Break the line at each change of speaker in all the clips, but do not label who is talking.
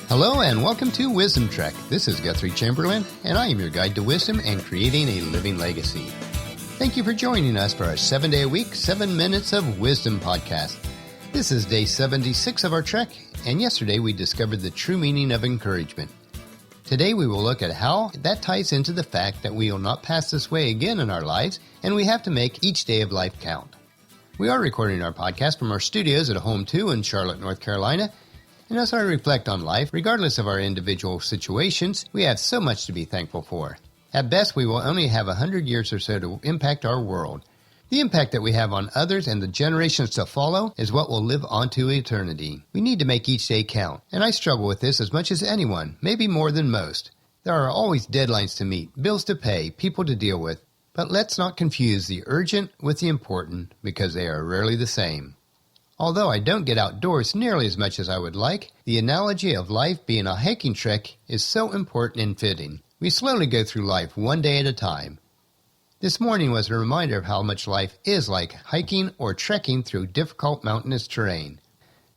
Hello and welcome to Wisdom Trek. This is Guthrie Chamberlain, and I am your guide to wisdom and creating a living legacy. Thank you for joining us for our 7-day-a-week, 7 Minutes of Wisdom podcast. This is day 76 of our trek, and yesterday we discovered the true meaning of encouragement. Today we will look at how that ties into the fact that we will not pass this way again in our lives, and we have to make each day of life count. We are recording our podcast from our studios at Home 2 in Charlotte, North Carolina. And as I reflect on life, regardless of our individual situations, we have so much to be thankful for. At best, we will only have 100 years or so to impact our world. The impact that we have on others and the generations to follow is what will live on to eternity. We need to make each day count, and I struggle with this as much as anyone, maybe more than most. There are always deadlines to meet, bills to pay, people to deal with, but let's not confuse the urgent with the important because they are rarely the same. Although I don't get outdoors nearly as much as I would like, the analogy of life being a hiking trek is so important and fitting. We slowly go through life one day at a time. This morning was a reminder of how much life is like hiking or trekking through difficult mountainous terrain.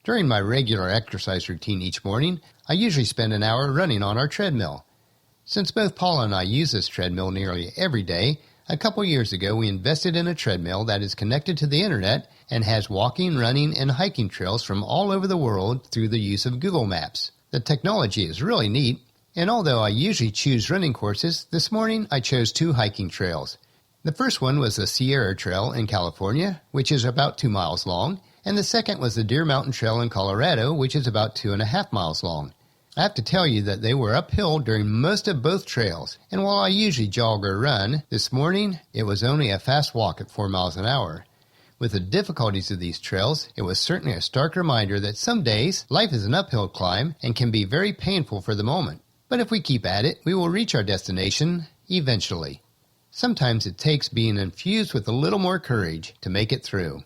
During my regular exercise routine each morning, I usually spend an hour running on our treadmill. Since both Paula and I use this treadmill nearly every day, a couple years ago we invested in a treadmill that is connected to the internet and has walking, running, and hiking trails from all over the world through the use of Google Maps. The technology is really neat, and although I usually choose running courses, this morning I chose 2 hiking trails. The first one was the Sierra Trail in California, which is about 2 miles long, and the second was the Deer Mountain Trail in Colorado, which is about 2.5 miles long. I have to tell you that they were uphill during most of both trails, and while I usually jog or run, this morning it was only a fast walk at 4 miles an hour. With the difficulties of these trails, it was certainly a stark reminder that some days life is an uphill climb and can be very painful for the moment. But if we keep at it, we will reach our destination eventually. Sometimes it takes being infused with a little more courage to make it through.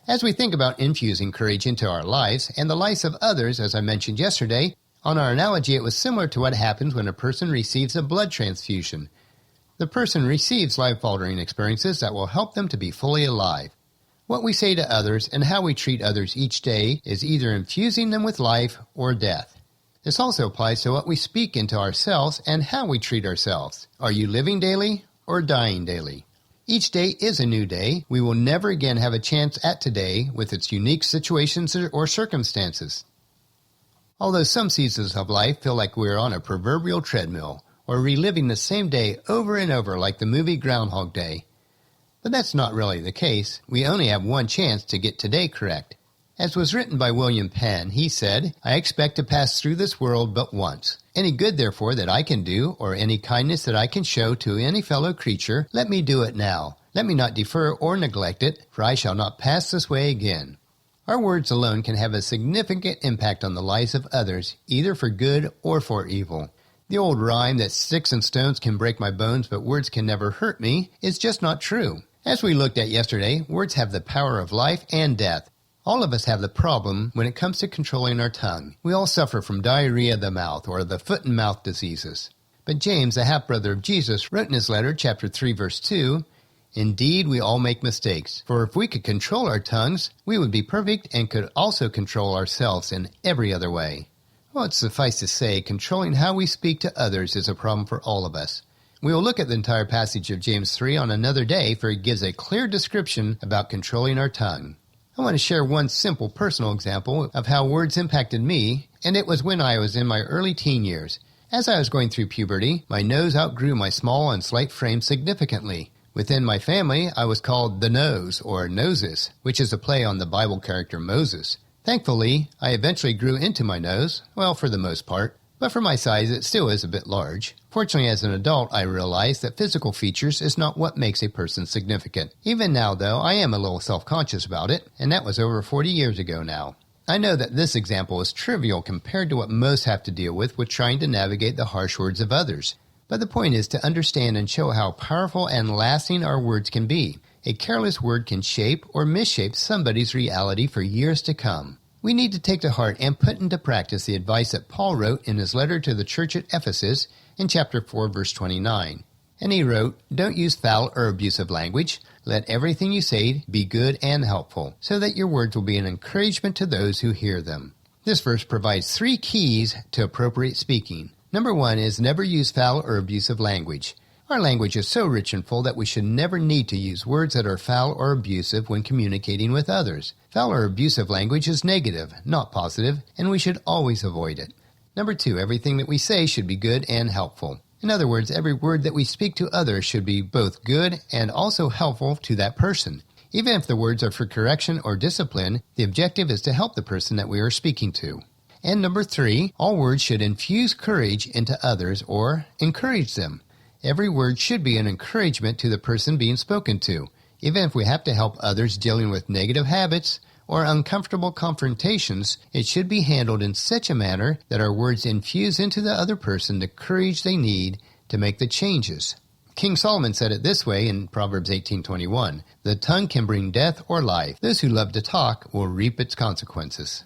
As we think about infusing courage into our lives and the lives of others, as I mentioned yesterday, on our analogy, it was similar to what happens when a person receives a blood transfusion. The person receives life-altering experiences that will help them to be fully alive. What we say to others and how we treat others each day is either infusing them with life or death. This also applies to what we speak into ourselves and how we treat ourselves. Are you living daily or dying daily? Each day is a new day. We will never again have a chance at today with its unique situations or circumstances. Although some seasons of life feel like we're on a proverbial treadmill or reliving the same day over and over like the movie Groundhog Day. But that's not really the case. We only have one chance to get today correct. As was written by William Penn, he said, "I expect to pass through this world but once. Any good, therefore, that I can do, or any kindness that I can show to any fellow creature, let me do it now. Let me not defer or neglect it, for I shall not pass this way again." Our words alone can have a significant impact on the lives of others, either for good or for evil. The old rhyme that sticks and stones can break my bones, but words can never hurt me is just not true. As we looked at yesterday, words have the power of life and death. All of us have the problem when it comes to controlling our tongue. We all suffer from diarrhea of the mouth or the foot and mouth diseases. But James, the half-brother of Jesus, wrote in his letter, chapter 3, verse 2, "Indeed, we all make mistakes, for if we could control our tongues, we would be perfect and could also control ourselves in every other way." Well, it's suffice to say, controlling how we speak to others is a problem for all of us. We will look at the entire passage of James 3 on another day, for it gives a clear description about controlling our tongue. I want to share one simple personal example of how words impacted me, and it was when I was in my early teen years. As I was going through puberty, my nose outgrew my small and slight frame significantly. Within my family, I was called the Nose, or Noses, which is a play on the Bible character Moses. Thankfully, I eventually grew into my nose, well, for the most part, but for my size it still is a bit large. Fortunately, as an adult, I realized that physical features is not what makes a person significant. Even now, though, I am a little self-conscious about it, and that was over 40 years ago now. I know that this example is trivial compared to what most have to deal with trying to navigate the harsh words of others. But the point is to understand and show how powerful and lasting our words can be. A careless word can shape or misshape somebody's reality for years to come. We need to take to heart and put into practice the advice that Paul wrote in his letter to the church at Ephesus in chapter 4, verse 29. And he wrote, "Don't use foul or abusive language. Let everything you say be good and helpful, so that your words will be an encouragement to those who hear them." This verse provides 3 keys to appropriate speaking. Number 1 is never use foul or abusive language. Our language is so rich and full that we should never need to use words that are foul or abusive when communicating with others. Foul or abusive language is negative, not positive, and we should always avoid it. Number 2, everything that we say should be good and helpful. In other words, every word that we speak to others should be both good and also helpful to that person. Even if the words are for correction or discipline, the objective is to help the person that we are speaking to. And number 3, all words should infuse courage into others or encourage them. Every word should be an encouragement to the person being spoken to. Even if we have to help others dealing with negative habits or uncomfortable confrontations, it should be handled in such a manner that our words infuse into the other person the courage they need to make the changes. King Solomon said it this way in Proverbs 18:21, "The tongue can bring death or life. Those who love to talk will reap its consequences."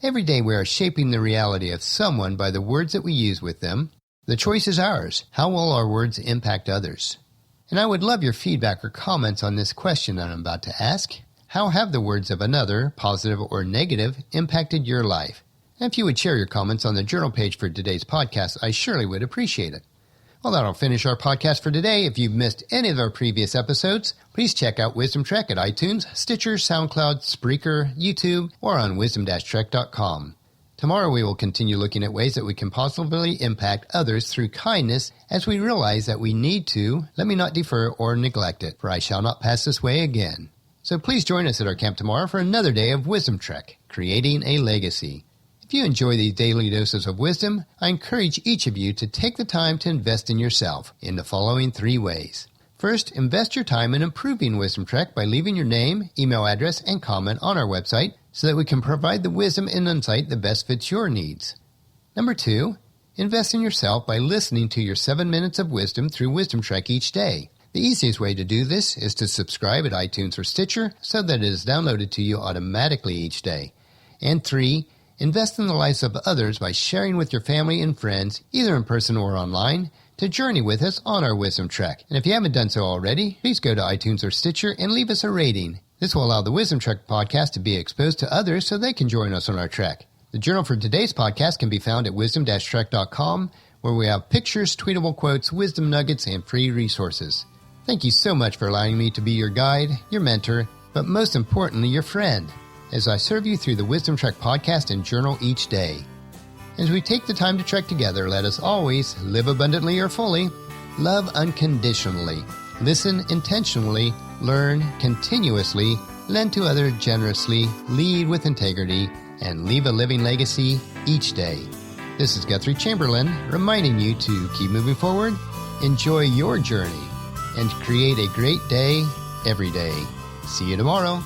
Every day we are shaping the reality of someone by the words that we use with them. The choice is ours. How will our words impact others? And I would love your feedback or comments on this question that I'm about to ask. How have the words of another, positive or negative, impacted your life? And if you would share your comments on the journal page for today's podcast, I surely would appreciate it. Well, that'll finish our podcast for today. If you've missed any of our previous episodes, please check out Wisdom Trek at iTunes, Stitcher, SoundCloud, Spreaker, YouTube, or on wisdom-trek.com. Tomorrow we will continue looking at ways that we can possibly impact others through kindness as we realize that we need to, let me not defer or neglect it, for I shall not pass this way again. So please join us at our camp tomorrow for another day of Wisdom Trek, creating a legacy. If you enjoy these daily doses of wisdom, I encourage each of you to take the time to invest in yourself in the following 3 ways. First, invest your time in improving Wisdom Trek by leaving your name, email address, and comment on our website so that we can provide the wisdom and insight that best fits your needs. Number 2, invest in yourself by listening to your 7 minutes of wisdom through Wisdom Trek each day. The easiest way to do this is to subscribe at iTunes or Stitcher so that it is downloaded to you automatically each day. And 3, invest in the lives of others by sharing with your family and friends, either in person or online, to journey with us on our Wisdom Trek. And if you haven't done so already, please go to iTunes or Stitcher and leave us a rating. This will allow the Wisdom Trek podcast to be exposed to others so they can join us on our trek. The journal for today's podcast can be found at wisdom-trek.com, where we have pictures, tweetable quotes, wisdom nuggets, and free resources. Thank you so much for allowing me to be your guide, your mentor, but most importantly, your friend, as I serve you through the Wisdom Trek podcast and journal each day. As we take the time to trek together, let us always live abundantly or fully, love unconditionally, listen intentionally, learn continuously, lend to others generously, lead with integrity, and leave a living legacy each day. This is Guthrie Chamberlain reminding you to keep moving forward, enjoy your journey, and create a great day every day. See you tomorrow.